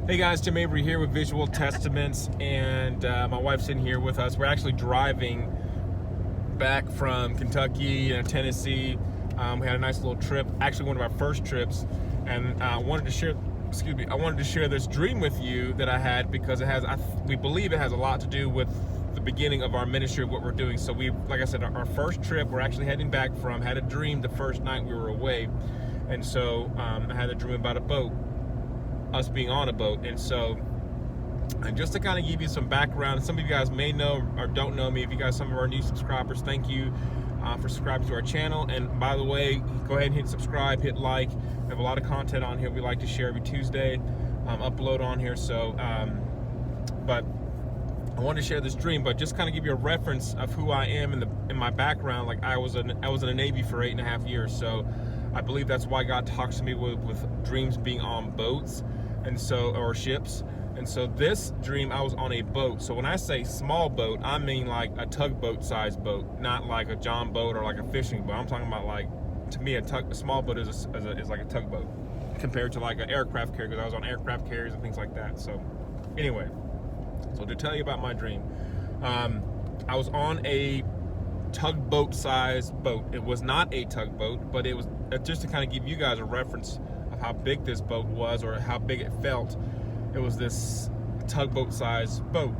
Hey guys, Tim Avery here with Visual Testaments, and my wife's in here with us. We're actually driving back from Kentucky and Tennessee. We had a nice little trip, actually one of our first trips, and I wanted to share this dream with you that I had because we believe it has a lot to do with the beginning of our ministry of what we're doing. So like I said, our first trip, we're actually heading back from, had a dream the first night we were away, and so I had a dream about a boat. Us being on a boat. And so, and just to kind of give you some background, some of you guys may know or don't know me. If you guys, some of our new subscribers, thank you for subscribing to our channel. And by the way, go ahead and hit subscribe, hit like. We have a lot of content on here we like to share every Tuesday, upload on here. So but I wanted to share this dream, but just kind of give you a reference of who I am in my background. Like I was in the Navy for 8.5 years, so I believe that's why God talks to me with dreams being on boats, and so, or ships. And so this dream, I was on a boat. So when I say small boat, I mean like a tugboat sized boat, not like a John boat or like a fishing boat. I'm talking about, like, to me, a small boat is like a tugboat compared to like an aircraft carrier, because I was on aircraft carriers and things like that. So anyway, so to tell you about my dream, I was on a tugboat sized boat. It was not a tugboat, but it was just to kind of give you guys a reference of how big this boat was, or how big it felt. It was this tugboat sized boat,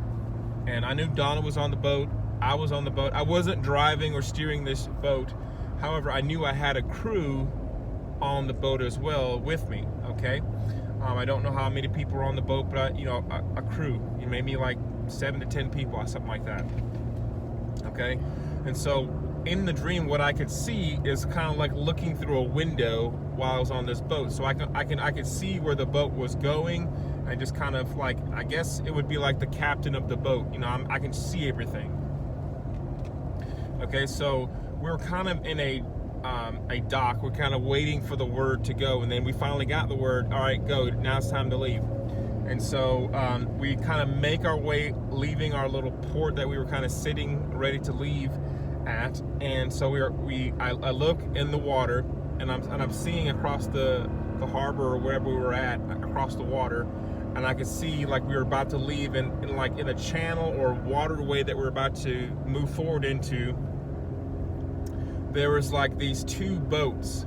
and I knew Donna was on the boat. I was on the boat. I wasn't driving or steering this boat. However, I knew I had a crew on the boat as well with me. Okay, I don't know how many people were on the boat, but a crew, maybe like 7 to 10 people or something like that. Okay, and so in the dream, what I could see is kind of like looking through a window while I was on this boat. So I could see where the boat was going, and just kind of like, I guess it would be like the captain of the boat. I can see everything. Okay, so we were kind of in a dock. We're kind of waiting for the word to go, and then we finally got the word. All right, go. Now it's time to leave. And so we kind of make our way, leaving our little port that we were kind of sitting ready to leave at. And so I look in the water, and I'm seeing across the harbor, or wherever we were at, across the water, and I could see like we were about to leave, and like in a channel or waterway that we're about to move forward into, there was like these two boats,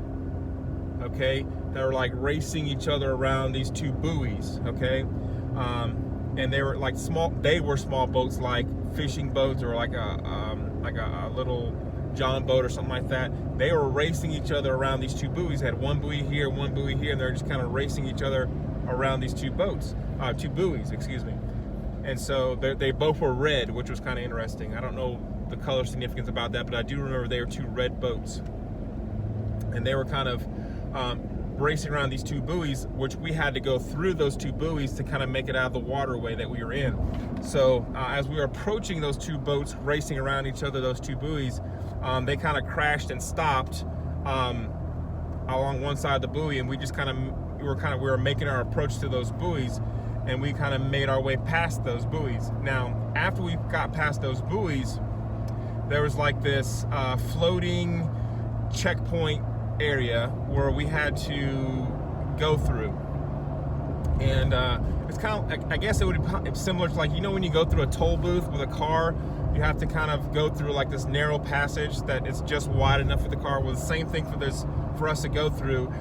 okay, that were like racing each other around these two buoys, okay, and they were like small boats, like fishing boats, or like a little John boat or something like that. They were racing each other around these two buoys. They had one buoy here, and they're just kind of racing each other around these two buoys, excuse me. And so they both were red, which was kind of interesting. I don't know the color significance about that, but I do remember they were two red boats, and they were kind of racing around these two buoys, which we had to go through those two buoys to kind of make it out of the waterway that we were in. So as we were approaching those two boats racing around each other, those two buoys, they kind of crashed and stopped along one side of the buoy, and we were making our approach to those buoys, and we kind of made our way past those buoys. Now, after we got past those buoys, there was like this floating checkpoint area where we had to go through, and it's kind of, I guess it's similar to, like, when you go through a toll booth with a car, you have to kind of go through like this narrow passage that is just wide enough for the car. Well, the same thing for us to go through.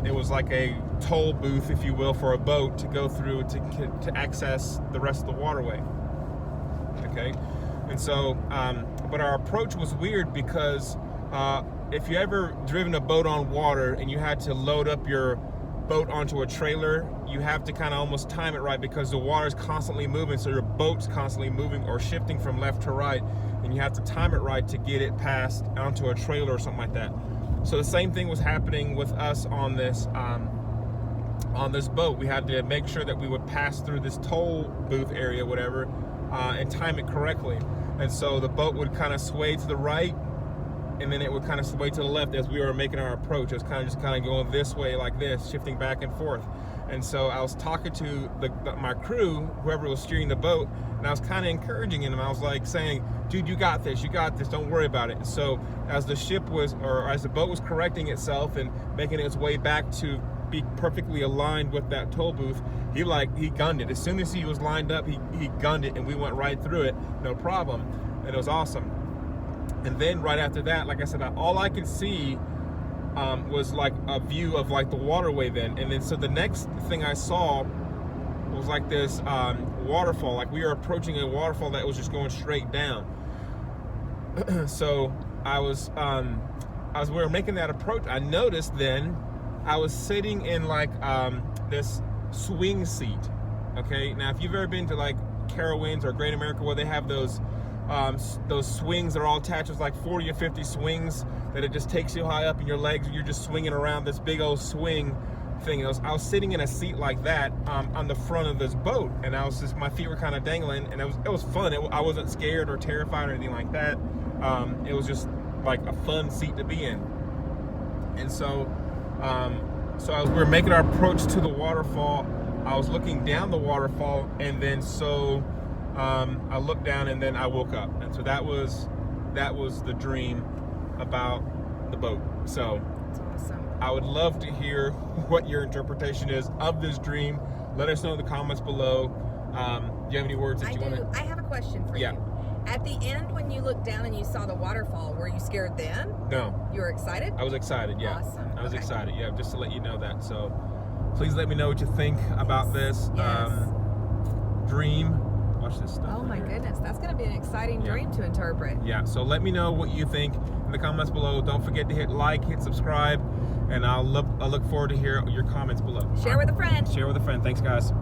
It was like a toll booth, if you will, for a boat to go through to access the rest of the waterway. Okay, and so but our approach was weird, because if you ever driven a boat on water and you had to load up your boat onto a trailer, you have to kind of almost time it right, because the water is constantly moving, so your boat's constantly moving or shifting from left to right, and you have to time it right to get it past onto a trailer or something like that. So the same thing was happening with us on this boat. We had to make sure that we would pass through this toll booth area, whatever, and time it correctly. And so the boat would kind of sway to the right, and then it would kind of sway to the left as we were making our approach. It was kind of going this way, like this, shifting back and forth. And so I was talking to my crew, whoever was steering the boat, and I was kind of encouraging him. I was like saying, dude, you got this, don't worry about it. So as the boat was correcting itself and making its way back to be perfectly aligned with that toll booth. He gunned it. As soon as he was lined up, he gunned it, and we went right through it, no problem. And it was awesome. And then right after that, like I said, all I could see was like a view of like the waterway then. And then so the next thing I saw was like this waterfall. Like we were approaching a waterfall that was just going straight down. So we were making that approach. I noticed then I was sitting in like this swing seat. Okay, now if you've ever been to like Carowinds or Great America, where they have those swings that are all attached, with like 40 or 50 swings that it just takes you high up in your legs, and you're just swinging around this big old swing thing. I was sitting in a seat like that on the front of this boat, and my feet were kind of dangling, and it was fun. I wasn't scared or terrified or anything like that. It was just like a fun seat to be in. And so we were making our approach to the waterfall. I was looking down the waterfall, and then I looked down, and then I woke up. And so that was the dream about the boat. So that's awesome. I would love to hear what your interpretation is of this dream. Let us know in the comments below. Do you have any words that you want to? I have a question for you. At the end, when you looked down and you saw the waterfall, were you scared then? No. You were excited? I was excited, yeah. Awesome. I was excited, yeah, just to let you know that. So please let me know what you think about this dream. Watch this stuff. Oh my goodness, that's going to be an exciting dream to interpret. Yeah, so let me know what you think in the comments below. Don't forget to hit like, hit subscribe, and I'll look forward to hear your comments below. Share with a friend. Share with a friend. Thanks, guys.